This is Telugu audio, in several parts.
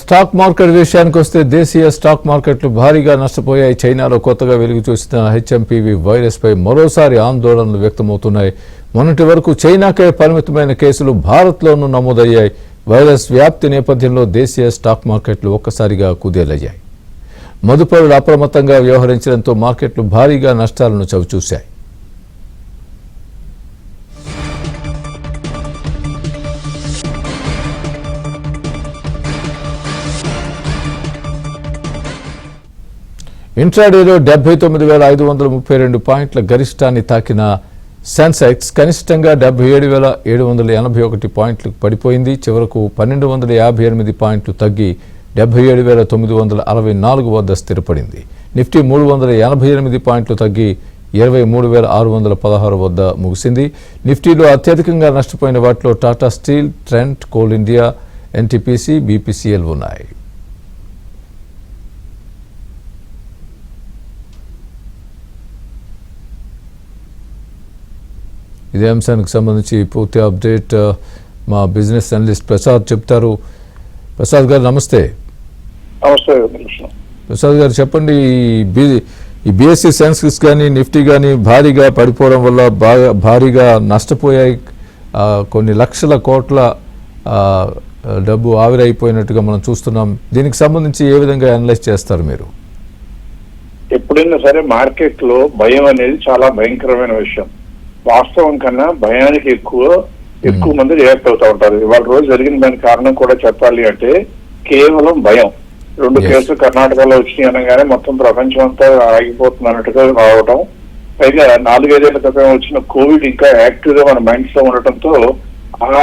స్టాక్ మార్కెట్ విషయానికి వస్తే దేశీయ స్టాక్ మార్కెట్లు భారీగా నష్టపోయాయి. చైనాలో కొత్తగా వెలుగు చూసిన హెచ్ఎంపీవీ వైరస్ పై మరోసారి ఆందోళనలు వ్యక్తమవుతున్నాయి. మొన్నటి వరకు చైనాకే పరిమితమైన కేసులు భారత్లోనూ నమోదయ్యాయి. వైరస్ వ్యాప్తి నేపథ్యంలో దేశీయ స్టాక్ మార్కెట్లు ఒక్కసారిగా కుదేలయ్యాయి. మదుపరులు అప్రమత్తంగా వ్యవహరించడంతో మార్కెట్లు భారీగా నష్టాలను చవిచూశాయి. ఇంట్రాడేలో 79,532 పాయింట్ల గరిష్టాన్ని తాకిన సెన్సెక్స్ కనిష్టంగా 77,781 పాయింట్లకు పడిపోయింది. చివరకు 1,258 పాయింట్లు తగ్గి 77,964 వద్ద స్థిరపడింది. నిఫ్టీ 388 పాయింట్లు తగ్గి 23,616 వద్ద ముగిసింది. నిఫ్టీలో అత్యధికంగా నష్టపోయిన వాటిలో Tata steel, Trent, coal India, NTPC, BPCL ఉన్నాయి. ఇదే అంశానికి సంబంధించి పూర్తి అప్డేట్ మా బిజినెస్ అనలిస్ట్ ప్రసాద్ చెప్తారు. ప్రసాద్ గారు నమస్తే. ప్రసాద్ గారు చెప్పండి, ఈ బీఎస్సీ సెన్సెక్స్ కానీ నిఫ్టీ కానీ భారీగా పడిపోవడం వల్ల భారీగా నష్టపోయాయి. కొన్ని లక్షల కోట్ల డబ్బు ఆవిరైపోయినట్టుగా మనం చూస్తున్నాం. దీనికి సంబంధించి ఏ విధంగా అనలైజ్ చేస్తారు మీరు? ఎప్పుడైనా సరే మార్కెట్ లో భయం అనేది చాలా భయంకరమైన విషయం. వాస్తవం కన్నా భయానికి ఎక్కువ మంది రియాక్ట్ అవుతూ ఉంటారు. ఇవాళ రోజు జరిగిన దానికి కారణం కూడా చెప్పాలి అంటే కేవలం భయం. 2 కేసులు కర్ణాటకలో వచ్చినాయి అనగానే మొత్తం ప్రపంచం అంతా ఆగిపోతుంది అన్నట్టుగా రావడం, పైగా 4-5 ఏళ్ల క్రితం వచ్చిన కోవిడ్ ఇంకా యాక్టివ్ గా మన మైండ్స్ లో ఉండటంతో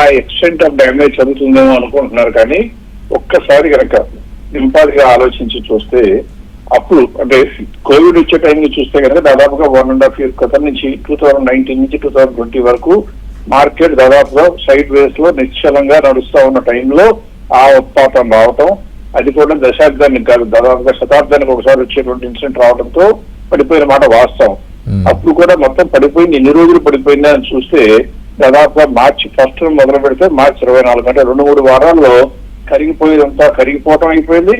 ఆ ఎక్స్టెంట్ ఆఫ్ డ్యామేజ్ జరుగుతుందేమో అనుకుంటున్నారు. కానీ ఒక్కసారి కనుక నింపాదిగా ఆలోచించి చూస్తే అప్పుడు అంటే కోవిడ్ వచ్చే టైంలో చూస్తే కనుక దాదాపుగా 1.5 years క్రితం నుంచి 2019 నుంచి 2020 వరకు మార్కెట్ దాదాపుగా సైడ్ వేస్ లో నిశ్చలంగా నడుస్తూ ఉన్న టైంలో ఆ ఉత్పాతం రావటం, అది కూడా దశాబ్దానికి కాదు దాదాపుగా శతాబ్దానికి ఒకసారి వచ్చేటువంటి ఇన్సిడెంట్ రావడంతో పడిపోయిన మాట వాస్తవం. అప్పుడు కూడా మొత్తం పడిపోయింది. ఎన్ని రోజులు పడిపోయిందా అని చూస్తే దాదాపుగా March 1st మొదలు పెడితే March 24 అంటే 2-3 వారాల్లో కరిగిపోవటం అయిపోయింది.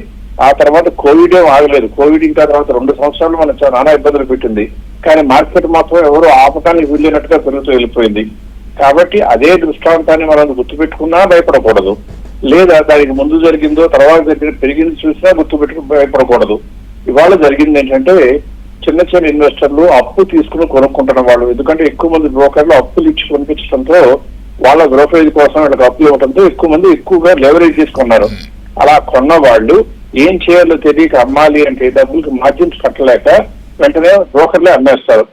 ఆ తర్వాత కోవిడ్ ఏం ఆగలేదు. కోవిడ్ ఇంకా తర్వాత 2 సంవత్సరాలు మనకు నానా ఇబ్బందులు పెట్టింది. కానీ మార్కెట్ మాత్రం ఎవరు ఆపటానికి వీళ్ళినట్టుగా పెరుగుతూ వెళ్ళిపోయింది. కాబట్టి అదే దృష్టాంతాన్ని మనం గుర్తుపెట్టుకున్నా భయపడకూడదు, లేదా దానికి ముందు జరిగిందో తర్వాత పెరిగింది చూసినా భయపడకూడదు. ఇవాళ జరిగింది ఏంటంటే చిన్న ఇన్వెస్టర్లు అప్పు తీసుకుని కొనుక్కుంటున్న వాళ్ళు, ఎందుకంటే ఎక్కువ మంది బ్రోకర్లు అప్పులు ఇచ్చి కొనిపించడంతో వాళ్ళ బ్రోకరేజ్ కోసం వాళ్ళకి అప్పులు ఇవ్వడంతో ఎక్కువగా లెవరేజ్ చేసుకున్నారు. అలా కొన్న వాళ్ళు ఏం చేయాలో తెలియక అమ్మాలి అంటే డబ్బులకు మార్జిన్స్ కట్టలేక వెంటనే బ్రోకర్లే అమ్మేస్తారు.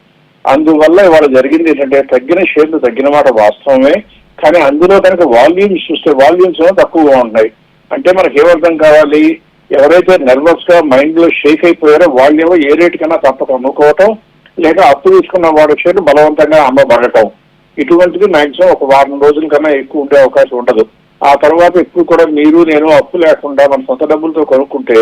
అందువల్ల ఇవాళ జరిగింది ఏంటంటే తగ్గిన షేర్లు తగ్గిన మాట వాస్తవమే. కానీ అందులో కనుక వాల్యూమ్స్ చూస్తే వాల్యూమ్స్ తక్కువగా ఉన్నాయి. అంటే మనకి ఏమర్థం కావాలి, ఎవరైతే నర్వస్ గా మైండ్ లో షేక్ అయిపోయారో వాళ్ళేమో ఏ రేటు కన్నా తప్పక అమ్ముకోవటం, లేక అప్పు తీసుకున్న వాడి షేర్లు బలవంతంగా అమ్మబడటం, ఇటువంటిది మాక్సిమం ఒక 1 వారం రోజుల కన్నా ఎక్కువ ఉండే అవకాశం ఉండదు. ఆ తర్వాత ఎక్కువ కూడా మీరు నేను అప్పు లేకుండా మన సొంత డబ్బులతో కొనుక్కుంటే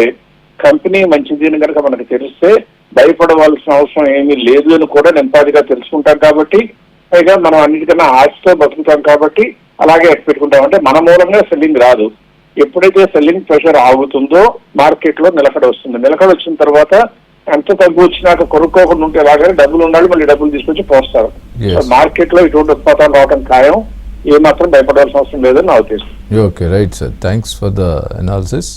కంపెనీ మంచిది అని కనుక మనకు తెలిస్తే భయపడవలసిన అవసరం ఏమీ లేదు అని కూడా నింపాదిగా తెలుసుకుంటాం. కాబట్టి పైగా మనం అన్నిటికన్నా ఆశతో బతుకుతాం కాబట్టి అలాగే పెట్టుకుంటాం. అంటే మన మూలంగా సెల్లింగ్ రాదు. ఎప్పుడైతే సెల్లింగ్ ప్రెషర్ ఆగుతుందో మార్కెట్ లో నిలకడ వస్తుంది. నిలకడ వచ్చిన తర్వాత ఎంత తగ్గు వచ్చినాక కొనుక్కోకుండా ఉంటే ఎలాగైనా డబ్బులు ఉండాలి, మళ్ళీ డబ్బులు తీసుకొచ్చి పోస్తారు. మార్కెట్ లో ఇటువంటి ఉత్పాదన రావడం ఖాయం. ఏమాత్రం భయపడాల్సిన అవసరం లేదని నా ఉద్దేశం. Okay, right sir, thanks for the analysis.